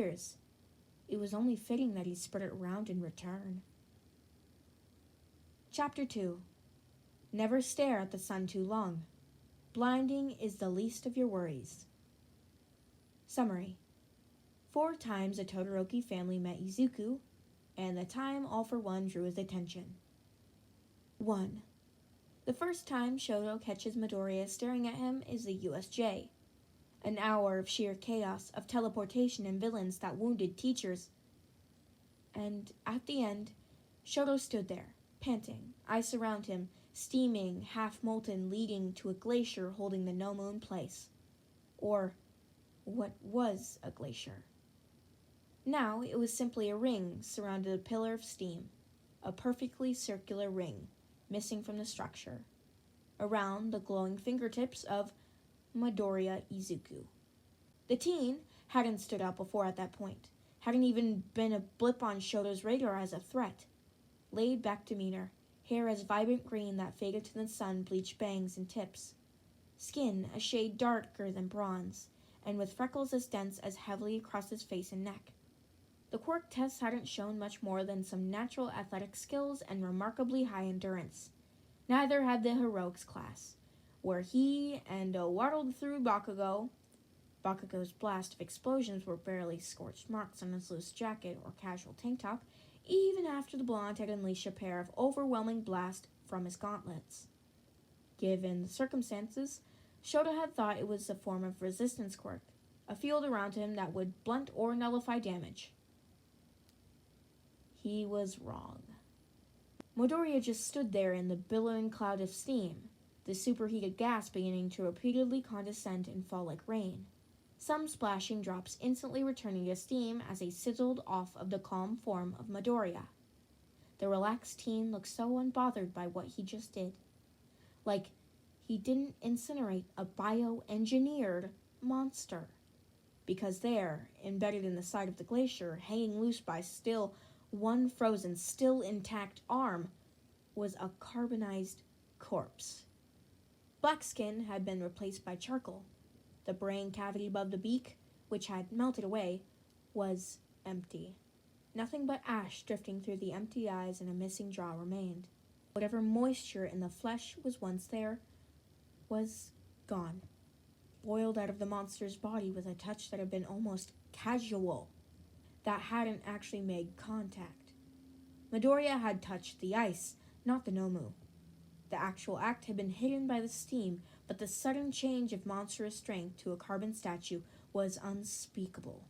years. It was only fitting that he spread it around in return. Chapter 2. Never stare at the sun too long. Blinding is the least of your worries. Summary. 4 times the Todoroki family met Izuku, and the time all for one drew his attention. 1. The first time Shoto catches Midoriya staring at him is the USJ. An hour of sheer chaos, of teleportation and villains that wounded teachers. And at the end, Shoto stood there, panting, ice around him, steaming, half-molten, leading to a glacier holding the Nomu in place. Or what was a glacier. Now it was simply a ring surrounded a pillar of steam, a perfectly circular ring, missing from the structure, around the glowing fingertips of Midoriya Izuku. The teen hadn't stood out before at that point, hadn't even been a blip on Shoto's radar as a threat. Laid-back demeanor, hair as vibrant green that faded to the sun-bleached bangs and tips, skin a shade darker than bronze, and with freckles as dense as heavily across his face and neck. The quirk tests hadn't shown much more than some natural athletic skills and remarkably high endurance. Neither had the heroics class, where he and waddled through Bakugo's blast of explosions were barely scorched marks on his loose jacket or casual tank top, even after the blonde had unleashed a pair of overwhelming blasts from his gauntlets. Given the circumstances, Shoto had thought it was a form of resistance quirk, a field around him that would blunt or nullify damage. He was wrong. Midoriya just stood there in the billowing cloud of steam, the superheated gas beginning to repeatedly condensate and fall like rain, some splashing drops instantly returning to steam as they sizzled off of the calm form of Midoriya. The relaxed teen looked so unbothered by what he just did, like he didn't incinerate a bioengineered monster, because there, embedded in the side of the glacier, hanging loose by still one frozen, still intact arm, was a carbonized corpse. Black skin had been replaced by charcoal. The brain cavity above the beak, which had melted away, was empty. Nothing but ash drifting through the empty eyes and a missing jaw remained. Whatever moisture in the flesh was once there was gone, boiled out of the monster's body with a touch that had been almost casual, that hadn't actually made contact. Midoriya had touched the ice, not the Nomu. The actual act had been hidden by the steam, but the sudden change of monstrous strength to a carbon statue was unspeakable.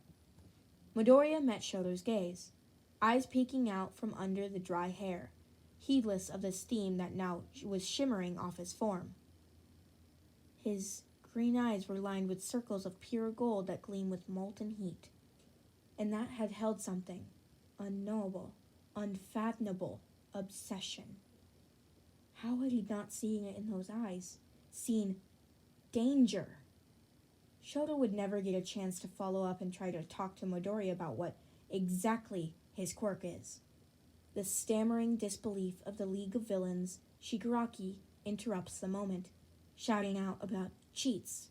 Midoriya met Shoto's gaze, eyes peeking out from under the dry hair, heedless of the steam that now was shimmering off his form. His green eyes were lined with circles of pure gold that gleamed with molten heat, and that had held something, unknowable, unfathomable obsession. How had he not seen it in those eyes? Seen danger? Shoto would never get a chance to follow up and try to talk to Midoriya about what exactly his quirk is. The stammering disbelief of the League of Villains, Shigaraki, interrupts the moment, shouting out about cheats.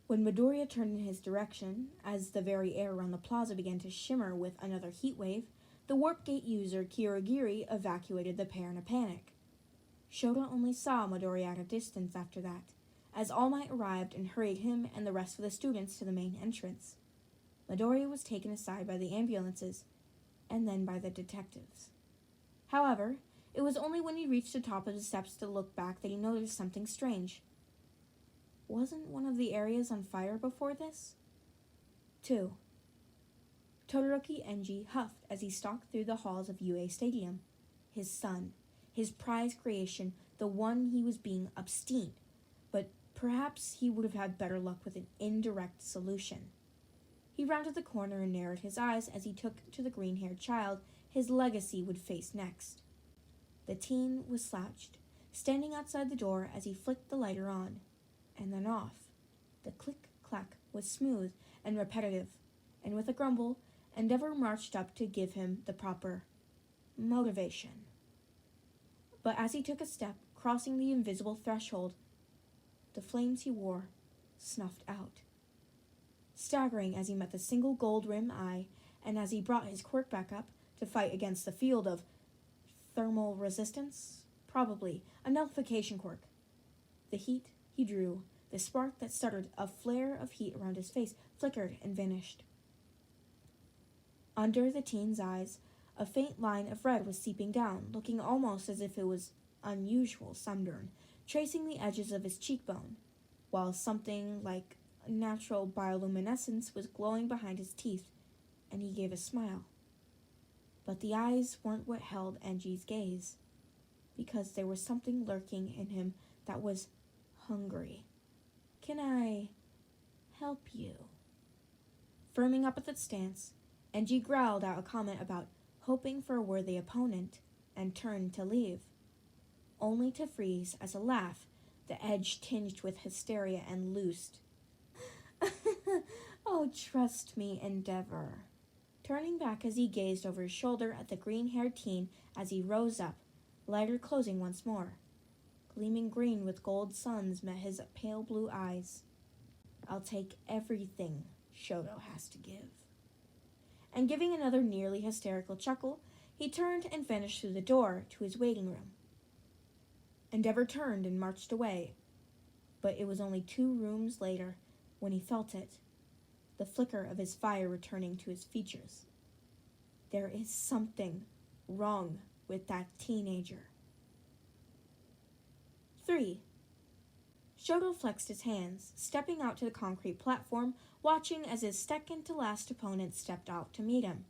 When Midoriya turned in his direction, as the very air around the plaza began to shimmer with another heat wave, the warp gate user Kirigiri evacuated the pair in a panic. Shoto only saw Midoriya at a distance after that, as All Might arrived and hurried him and the rest of the students to the main entrance. Midoriya was taken aside by the ambulances, and then by the detectives. However, it was only when he reached the top of the steps to look back that he noticed something strange. Wasn't one of the areas on fire before this? 2. Todoroki Enji huffed as he stalked through the halls of UA Stadium. His son, his prized creation, the one he was being obstinate, but perhaps he would have had better luck with an indirect solution. He rounded the corner and narrowed his eyes as he took to the green-haired child his legacy would face next. The teen was slouched, standing outside the door as he flicked the lighter on, and then off. The click-clack was smooth and repetitive, and with a grumble, Endeavor marched up to give him the proper motivation. But as he took a step, crossing the invisible threshold, the flames he wore snuffed out. staggering as he met the single gold rim eye, and as he brought his quirk back up to fight against the field of thermal resistance? Probably a nullification quirk. The heat he drew, the spark that started a flare of heat around his face, flickered and vanished. Under the teen's eyes, a faint line of red was seeping down, looking almost as if it was unusual sunburn, tracing the edges of his cheekbone, while something like natural bioluminescence was glowing behind his teeth, and he gave a smile. But the eyes weren't what held Enji's gaze, because there was something lurking in him that was hungry. "Can I help you?" Firming up at that stance, Enji growled out a comment about hoping for a worthy opponent and turned to leave, only to freeze as a laugh, the edge tinged with hysteria, and loosed. "Oh, trust me, Endeavor." Turning back as he gazed over his shoulder at the green-haired teen as he rose up, lighter closing once more. Gleaming green with gold suns met his pale blue eyes. "I'll take everything Shoto has to give." And giving another nearly hysterical chuckle, he turned and vanished through the door to his waiting room. Endeavor turned and marched away, but it was only 2 rooms later when he felt it, the flicker of his fire returning to his features. There is something wrong with that teenager. 3. Shoto flexed his hands, stepping out to the concrete platform, watching as his second-to-last opponent stepped out to meet him.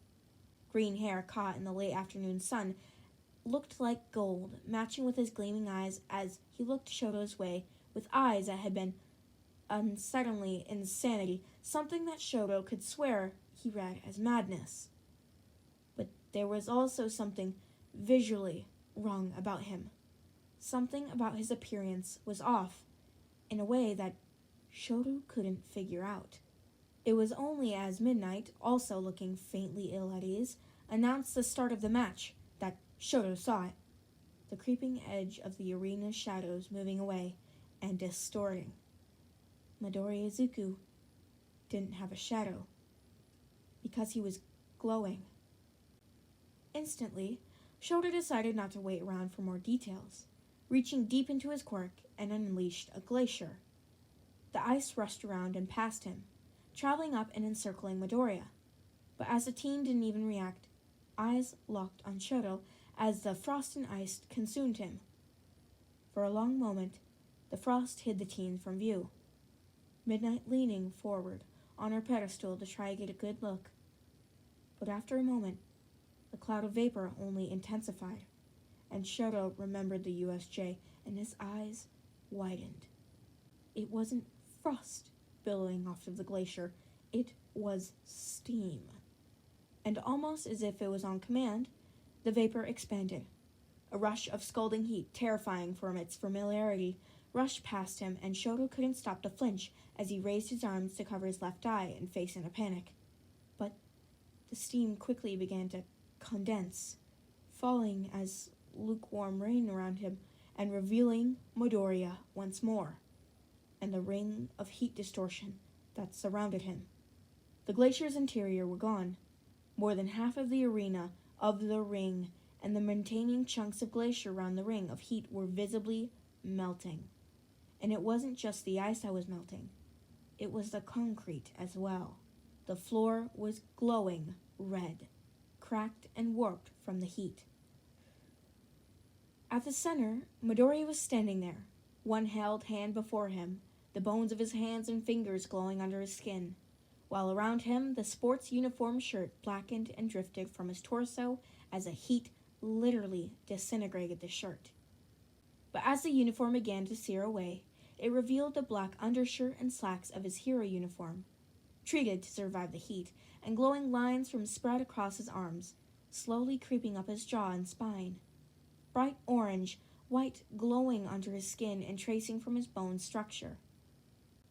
Green hair caught in the late afternoon sun looked like gold, matching with his gleaming eyes as he looked Shoto's way with eyes that had been unsettlingly insanity, something that Shoto could swear he read as madness. But there was also something visually wrong about him. Something about his appearance was off, in a way that Shoto couldn't figure out. It was only as Midnight, also looking faintly ill at ease, announced the start of the match that Shoto saw it. The creeping edge of the arena's shadows moving away and distorting. Midoriya Izuku didn't have a shadow, because he was glowing. Instantly, Shoto decided not to wait around for more details, reaching deep into his quirk and unleashed a glacier. The ice rushed around and past him, traveling up and encircling Midoriya. But as the teen didn't even react, eyes locked on Shoto as the frost and ice consumed him. For a long moment, the frost hid the teen from view, Midnight leaning forward on her pedestal to try to get a good look. But after a moment, the cloud of vapor only intensified, and Shoto remembered the USJ, and his eyes widened. It wasn't frost billowing off of the glacier, it was steam. And almost as if it was on command, the vapor expanded. A rush of scalding heat, terrifying from its familiarity, rushed past him, and Shoto couldn't stop to flinch as he raised his arms to cover his left eye and face in a panic. But the steam quickly began to condense, falling as lukewarm rain around him and revealing Midoriya once more, and the ring of heat distortion that surrounded him. The glacier's interior were gone. More than half of the arena, of the ring, and the maintaining chunks of glacier around the ring of heat were visibly melting. And it wasn't just the ice that was melting. It was the concrete as well. The floor was glowing red, cracked and warped from the heat. At the center, Midoriya was standing there, one held hand before him, the bones of his hands and fingers glowing under his skin, while around him the sports uniform shirt blackened and drifted from his torso as the heat literally disintegrated the shirt. But as the uniform began to sear away, it revealed the black undershirt and slacks of his hero uniform, treated to survive the heat, and glowing lines from spread across his arms, slowly creeping up his jaw and spine. Bright orange, white glowing under his skin and tracing from his bone structure.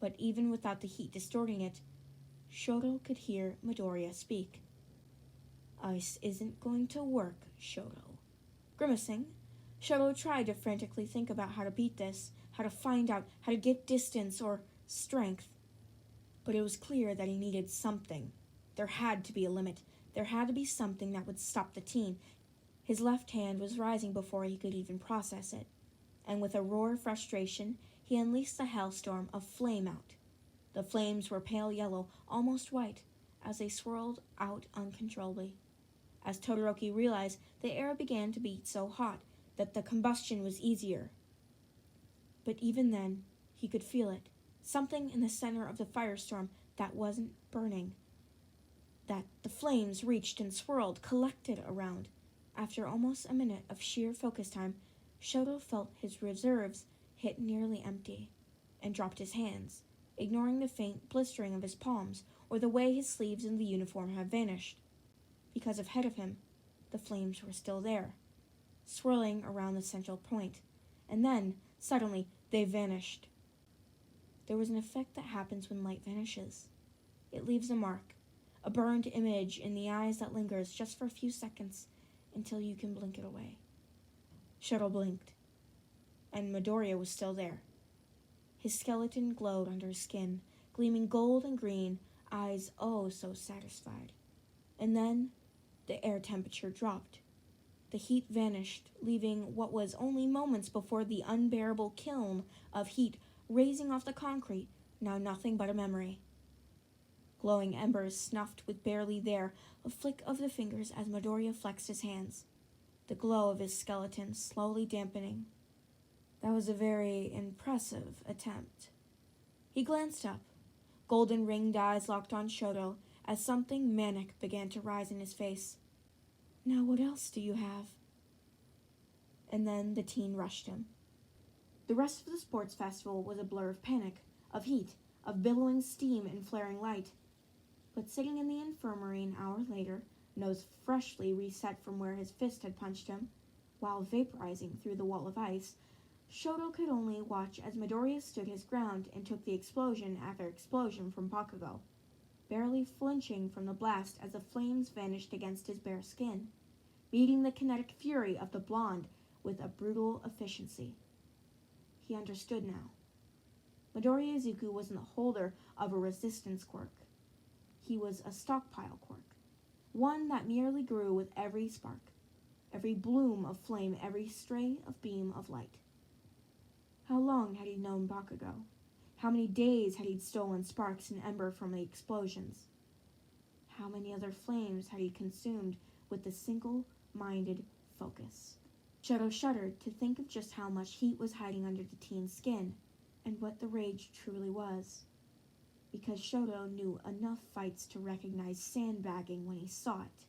But even without the heat distorting it, Shoto could hear Midoriya speak. "Ice isn't going to work, Shoto." Grimacing, Shoto tried to frantically think about how to beat this, how to find out, how to get distance or strength. But it was clear that he needed something. There had to be a limit. There had to be something that would stop the teen. His left hand was rising before he could even process it, and with a roar of frustration, he unleashed the hailstorm of flame out. The flames were pale yellow, almost white, as they swirled out uncontrollably. As Todoroki realized, the air began to be so hot that the combustion was easier. But even then, he could feel it. Something in the center of the firestorm that wasn't burning. That the flames reached and swirled, collected around. After almost a minute of sheer focus time, Shoto felt his reserves hit nearly empty, and dropped his hands, ignoring the faint blistering of his palms or the way his sleeves in the uniform had vanished. Because ahead of him, the flames were still there, swirling around the central point, and then, suddenly, they vanished. There was an effect that happens when light vanishes. It leaves a mark, a burned image in the eyes that lingers just for a few seconds until you can blink it away. Shoto blinked, and Midoriya was still there. His skeleton glowed under his skin, gleaming gold and green, eyes oh so satisfied. And then the air temperature dropped. The heat vanished, leaving what was only moments before the unbearable kiln of heat raising off the concrete, now nothing but a memory. Glowing embers snuffed with barely there, a flick of the fingers as Midoriya flexed his hands, the glow of his skeleton slowly dampening. That was a very impressive attempt. He glanced up, golden ringed eyes locked on Shoto as something manic began to rise in his face. Now what else do you have? And then the teen rushed him. The rest of the sports festival was a blur of panic, of heat, of billowing steam and flaring light. But sitting in the infirmary an hour later, nose freshly reset from where his fist had punched him, while vaporizing through the wall of ice, Shoto could only watch as Midoriya stood his ground and took the explosion after explosion from Bakugo, barely flinching from the blast as the flames vanished against his bare skin, meeting the kinetic fury of the blonde with a brutal efficiency. He understood now. Midoriya Izuku wasn't the holder of a resistance quirk. He was a stockpile quirk, one that merely grew with every spark, every bloom of flame, every stray of beam of light. How long had he known Bakugo? How many days had he stolen sparks and ember from the explosions? How many other flames had he consumed with the single-minded focus? Shoto shuddered to think of just how much heat was hiding under the teen's skin, and what the rage truly was. Because Shoto knew enough fights to recognize sandbagging when he saw it,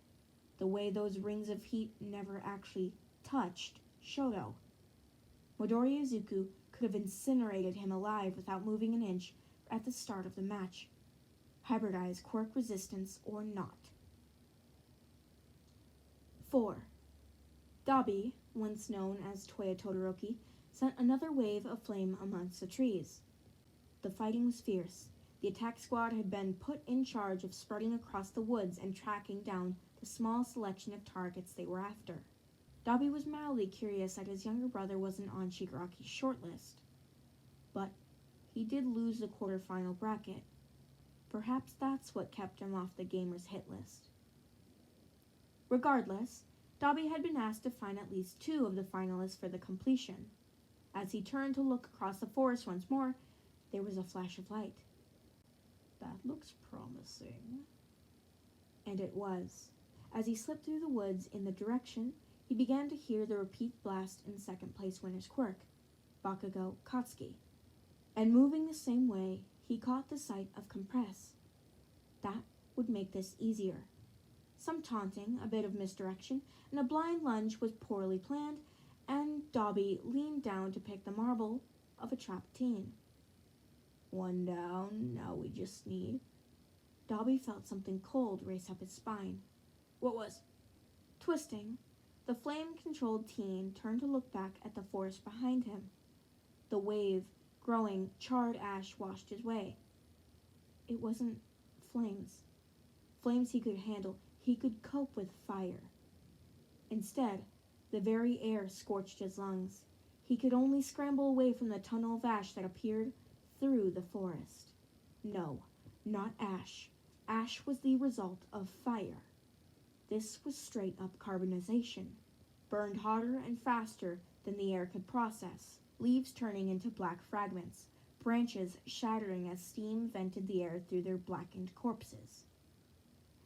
the way those rings of heat never actually touched Shoto. Midoriya Izuku could have incinerated him alive without moving an inch at the start of the match, hybridized quirk resistance or not. 4. Dabi, once known as Toya Todoroki, sent another wave of flame amongst the trees. The fighting was fierce. The attack squad had been put in charge of spreading across the woods and tracking down the small selection of targets they were after. Dabi was mildly curious that his younger brother wasn't on Shigaraki's shortlist, but he did lose the quarterfinal bracket. Perhaps that's what kept him off the gamer's hit list. Regardless, Dabi had been asked to find at least 2 of the finalists for the completion. As he turned to look across the forest once more, there was a flash of light. That looks promising. And it was. As he slipped through the woods in the direction, he began to hear the repeat blast in second-place winner's quirk, Bakugo Katsuki. And moving the same way, he caught the sight of Compress. That would make this easier. Some taunting, a bit of misdirection, and a blind lunge was poorly planned, and Dabi leaned down to pick the marble of a trapped teen. 1 down, now we just need... Dabi felt something cold race up his spine. What was? Twisting, the flame-controlled teen turned to look back at the forest behind him. The wave, growing, charred ash washed his way. It wasn't flames. Flames he could handle. He could cope with fire. Instead, the very air scorched his lungs. He could only scramble away from the tunnel of ash that appeared through the forest. No, not ash. Ash was the result of fire. This was straight-up carbonization, burned hotter and faster than the air could process, leaves turning into black fragments, branches shattering as steam vented the air through their blackened corpses.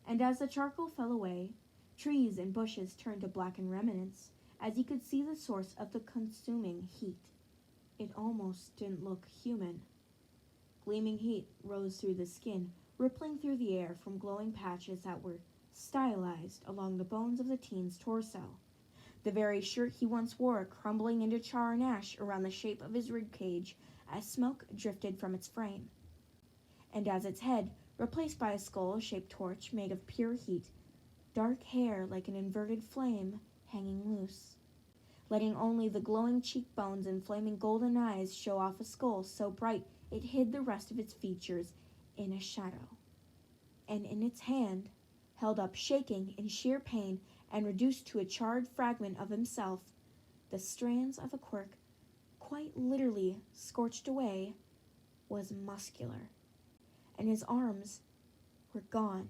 And as the charcoal fell away, trees and bushes turned to blackened remnants, as he could see the source of the consuming heat. It almost didn't look human. Gleaming heat rose through the skin, rippling through the air from glowing patches that were stylized along the bones of the teen's torso. The very shirt he once wore crumbling into char and ash around the shape of his ribcage as smoke drifted from its frame. And as its head, replaced by a skull-shaped torch made of pure heat, dark hair like an inverted flame hanging loose, letting only the glowing cheekbones and flaming golden eyes show off a skull so bright it hid the rest of its features in a shadow. And in its hand, held up shaking in sheer pain and reduced to a charred fragment of himself, the strands of a quirk, quite literally scorched away, was muscular. And his arms were gone,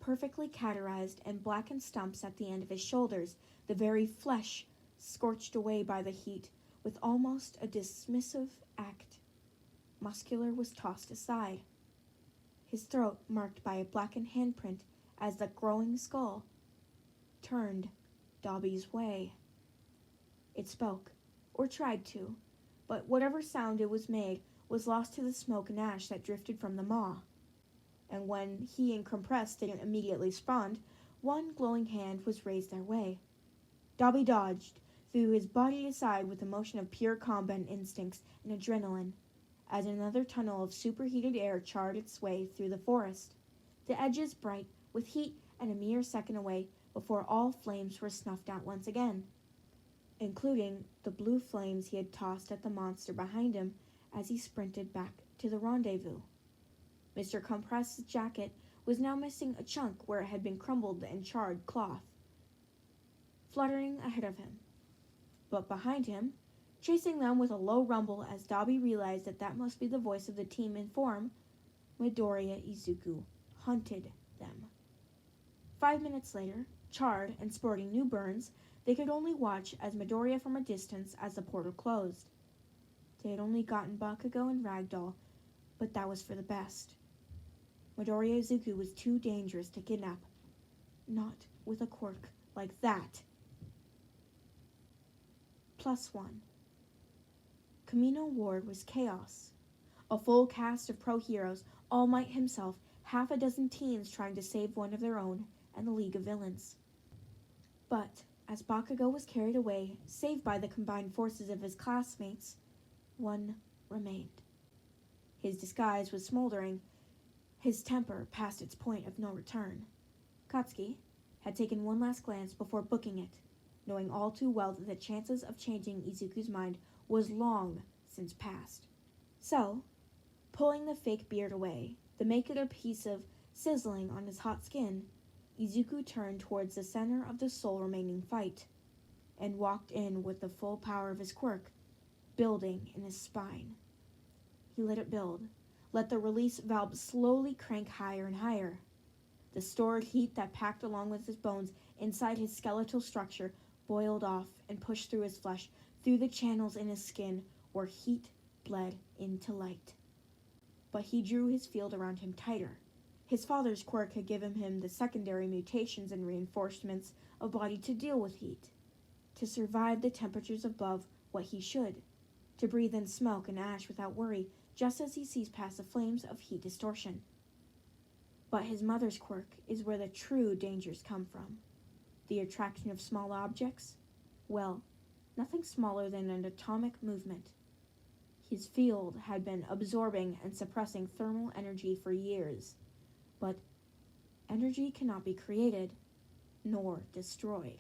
perfectly cauterized and blackened stumps at the end of his shoulders, the very flesh scorched away by the heat with almost a dismissive act. Muscular was tossed aside, his throat marked by a blackened handprint as the growing skull turned Dobby's way. It spoke, or tried to, but whatever sound it was made was lost to the smoke and ash that drifted from the maw. And when he and Compress didn't immediately respond, one glowing hand was raised their way. Dobby dodged, threw his body aside with a motion of pure combat instincts and adrenaline, as another tunnel of superheated air charred its way through the forest, the edges bright with heat and a mere second away before all flames were snuffed out once again, including the blue flames he had tossed at the monster behind him as he sprinted back to the rendezvous. Mr. Compress's jacket was now missing a chunk where it had been crumbled and charred cloth, fluttering ahead of him. But behind him, chasing them with a low rumble as Dobby realized that must be the voice of the team in form, Midoriya Izuku hunted them. 5 minutes later, charred and sporting new burns, they could only watch as Midoriya from a distance as the portal closed. They had only gotten Bakugo and Ragdoll, but that was for the best. Midoriya Izuku was too dangerous to kidnap. Not with a quirk like that. +1. Kamino Ward was chaos. A full cast of pro heroes, All Might himself, half a dozen teens trying to save one of their own, and the League of Villains. But as Bakugo was carried away, saved by the combined forces of his classmates, one remained. His disguise was smoldering, his temper past its point of no return. Katsuki had taken one last glance before booking it, knowing all too well that the chances of changing Izuku's mind was long since past. So, pulling the fake beard away, the make-it a piece of sizzling on his hot skin, Izuku turned towards the center of the soul-remaining fight, and walked in with the full power of his quirk, building in his spine. He let it build, let the release valve slowly crank higher and higher. The stored heat that packed along with his bones inside his skeletal structure boiled off and pushed through his flesh, through the channels in his skin where heat bled into light. But he drew his field around him tighter. His father's quirk had given him the secondary mutations and reinforcements of body to deal with heat, to survive the temperatures above what he should, to breathe in smoke and ash without worry, just as he sees past the flames of heat distortion. But his mother's quirk is where the true dangers come from. The attraction of small objects? Well, nothing smaller than an atomic movement. His field had been absorbing and suppressing thermal energy for years. But energy cannot be created, nor destroyed.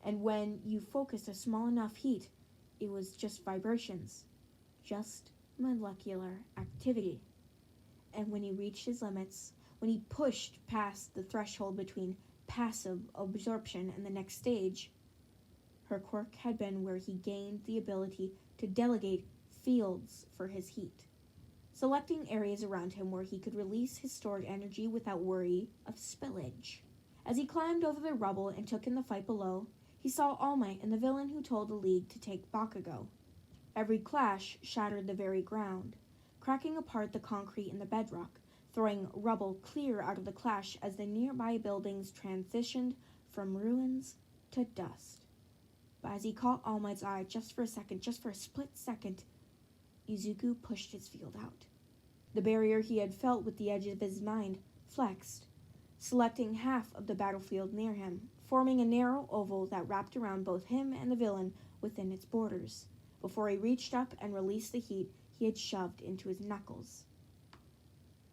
And when you focused a small enough heat, it was just vibrations, just molecular activity. And when he reached his limits, when he pushed past the threshold between passive absorption and the next stage, her quirk had been where he gained the ability to delegate fields for his heat, selecting areas around him where he could release his stored energy without worry of spillage. As he climbed over the rubble and took in the fight below, he saw All Might and the villain who told the League to take Bakugo. Every clash shattered the very ground, cracking apart the concrete and the bedrock, throwing rubble clear out of the clash as the nearby buildings transitioned from ruins to dust. But as he caught All Might's eye just for a split second, Izuku pushed his field out. The barrier he had felt with the edge of his mind flexed, selecting half of the battlefield near him, forming a narrow oval that wrapped around both him and the villain within its borders, before he reached up and released the heat he had shoved into his knuckles.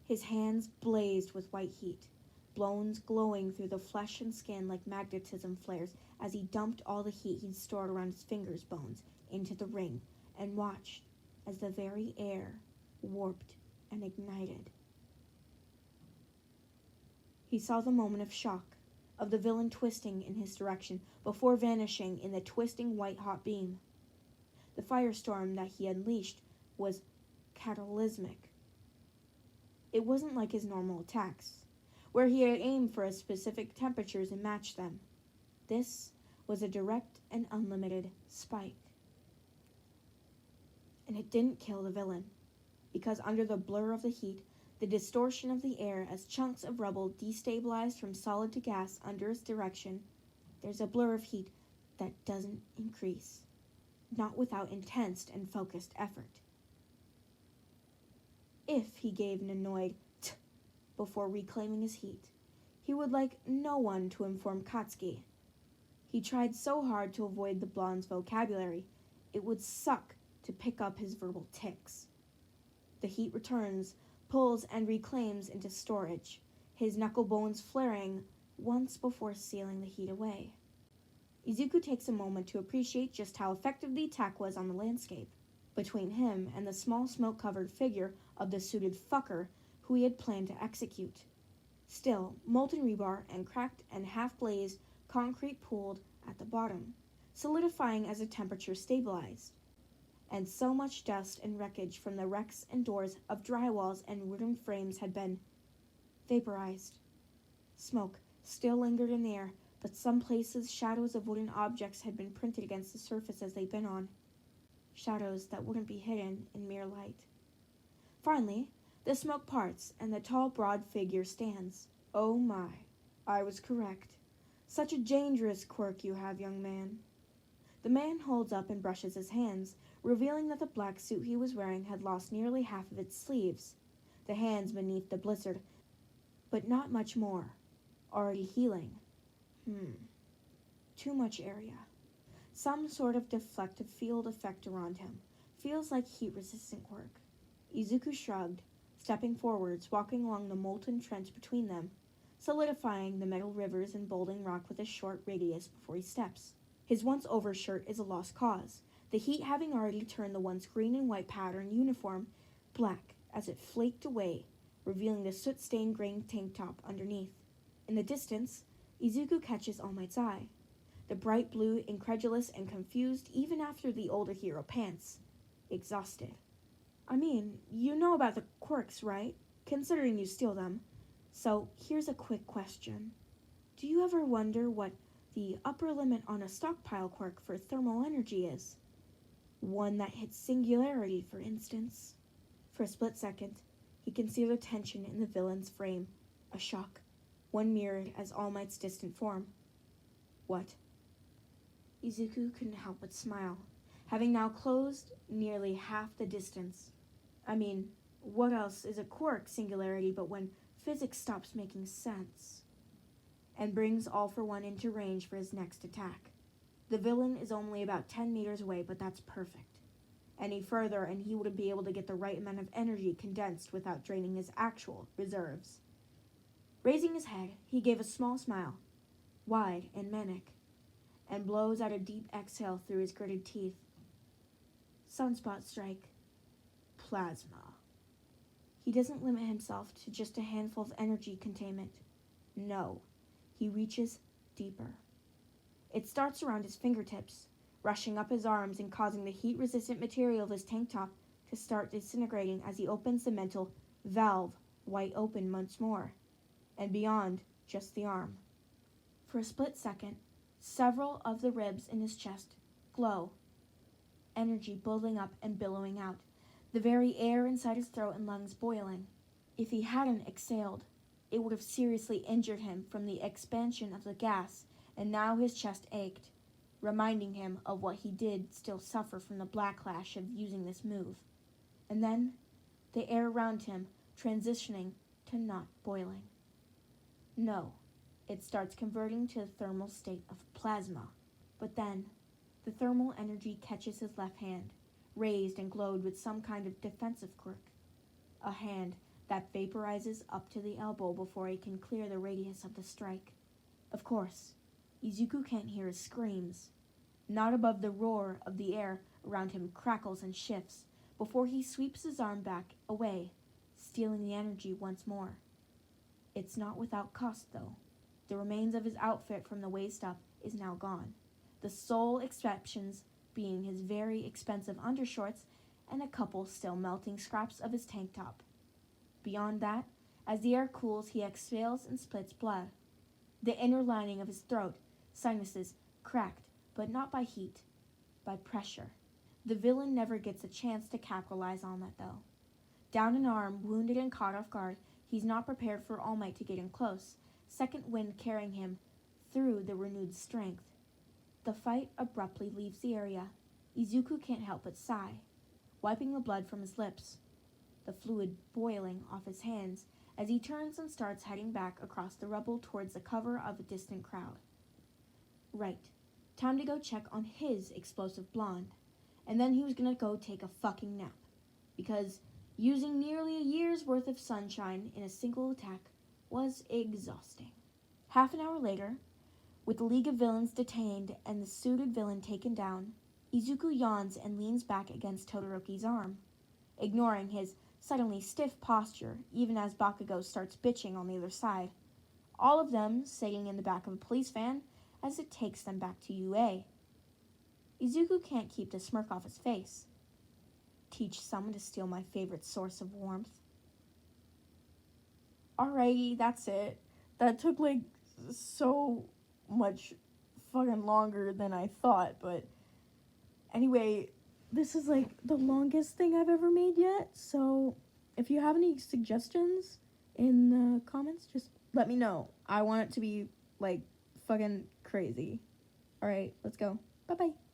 His hands blazed with white heat, blows glowing through the flesh and skin like magnetism flares as he dumped all the heat he'd stored around his fingers' bones into the ring and watched as the very air warped and ignited. He saw the moment of shock, of the villain twisting in his direction before vanishing in the twisting white-hot beam. The firestorm that he unleashed was cataclysmic. It wasn't like his normal attacks, where he had aimed for specific temperatures and matched them. This was a direct and unlimited spike. And it didn't kill the villain, because under the blur of the heat, the distortion of the air as chunks of rubble destabilized from solid to gas under its direction, there's a blur of heat that doesn't increase, not without intense and focused effort. If he gave an annoyed "t" before reclaiming his heat, he would like no one to inform Katsuki. He tried so hard to avoid the blonde's vocabulary, it would suck to pick up his verbal tics. The heat returns, pulls, and reclaims into storage, his knuckle bones flaring once before sealing the heat away. Izuku takes a moment to appreciate just how effective the attack was on the landscape, between him and the small smoke-covered figure of the suited fucker who he had planned to execute. Still, molten rebar and cracked and half-blazed concrete pooled at the bottom, solidifying as the temperature stabilized. And so much dust and wreckage from the wrecks and doors of drywalls and wooden frames had been vaporized. Smoke still lingered in the air, but some places shadows of wooden objects had been printed against the surface as they'd been on. Shadows that wouldn't be hidden in mere light. Finally, the smoke parts and the tall, broad figure stands. Oh my, I was correct. Such a dangerous quirk you have, young man. The man holds up and brushes his hands, revealing that the black suit he was wearing had lost nearly half of its sleeves, the hands beneath the blizzard, but not much more, already healing. Too much area. Some sort of deflective field effect around him. Feels like heat-resistant quirk. Izuku shrugged, stepping forwards, walking along the molten trench between them, solidifying the metal rivers and bolding rock with a short radius before he steps. His once overshirt is a lost cause, the heat having already turned the once green and white pattern uniform black as it flaked away, revealing the soot-stained green tank top underneath. In the distance, Izuku catches All Might's eye. The bright blue, incredulous and confused even after the older hero pants. Exhausted. I mean, you know about the quirks, right? Considering you steal them. So, here's a quick question. Do you ever wonder what the upper limit on a stockpile quirk for thermal energy is? One that hits singularity, for instance. For a split second, he can see the tension in the villain's frame. A shock. One mirrored as All Might's distant form. What? Izuku couldn't help but smile, having now closed nearly half the distance. I mean, what else is a quirk singularity but when physics stops making sense? And brings All for One into range for his next attack. The villain is only about 10 meters away, but that's perfect. Any further and he wouldn't be able to get the right amount of energy condensed without draining his actual reserves. Raising his head, he gave a small smile, wide and manic, and blows out a deep exhale through his gritted teeth. Sunspot strike. Plasma. He doesn't limit himself to just a handful of energy containment. No, he reaches deeper. It starts around his fingertips, rushing up his arms and causing the heat-resistant material of his tank top to start disintegrating as he opens the mental valve wide open once more, and beyond just the arm. For a split second, several of the ribs in his chest glow, energy building up and billowing out, the very air inside his throat and lungs boiling. If he hadn't exhaled, it would have seriously injured him from the expansion of the gas, and now his chest ached, reminding him of what he did still suffer from the backlash of using this move. And then, the air around him transitioning to not boiling. No, it starts converting to the thermal state of plasma. But then, the thermal energy catches his left hand, raised and glowed with some kind of defensive quirk. A hand that vaporizes up to the elbow before he can clear the radius of the strike. Of course, Izuku can't hear his screams. Not above the roar of the air around him crackles and shifts before he sweeps his arm back away, stealing the energy once more. It's not without cost, though. The remains of his outfit from the waist up is now gone, the sole exceptions being his very expensive undershorts and a couple still melting scraps of his tank top. Beyond that, as the air cools, he exhales and splits blood. The inner lining of his throat, sinuses, cracked, but not by heat, by pressure. The villain never gets a chance to capitalize on that, though. Down an arm, wounded and caught off guard, he's not prepared for All Might to get in close, second wind carrying him through the renewed strength. The fight abruptly leaves the area. Izuku can't help but sigh, wiping the blood from his lips, the fluid boiling off his hands as he turns and starts heading back across the rubble towards the cover of a distant crowd. Right, time to go check on his explosive blonde, and then he was gonna go take a fucking nap, because using nearly a year's worth of sunshine in a single attack was exhausting. Half an hour later, with the League of Villains detained and the suited villain taken down, Izuku yawns and leans back against Todoroki's arm, ignoring his suddenly stiff posture even as Bakugo starts bitching on the other side, all of them sitting in the back of a police van as it takes them back to UA. Izuku can't keep the smirk off his face. Teach someone to steal my favorite source of warmth. Alrighty, that's it. That took so much fucking longer than I thought, but anyway, this is the longest thing I've ever made yet, so if you have any suggestions in the comments, just let me know. I want it to be fucking crazy. Alright, let's go. Bye-bye.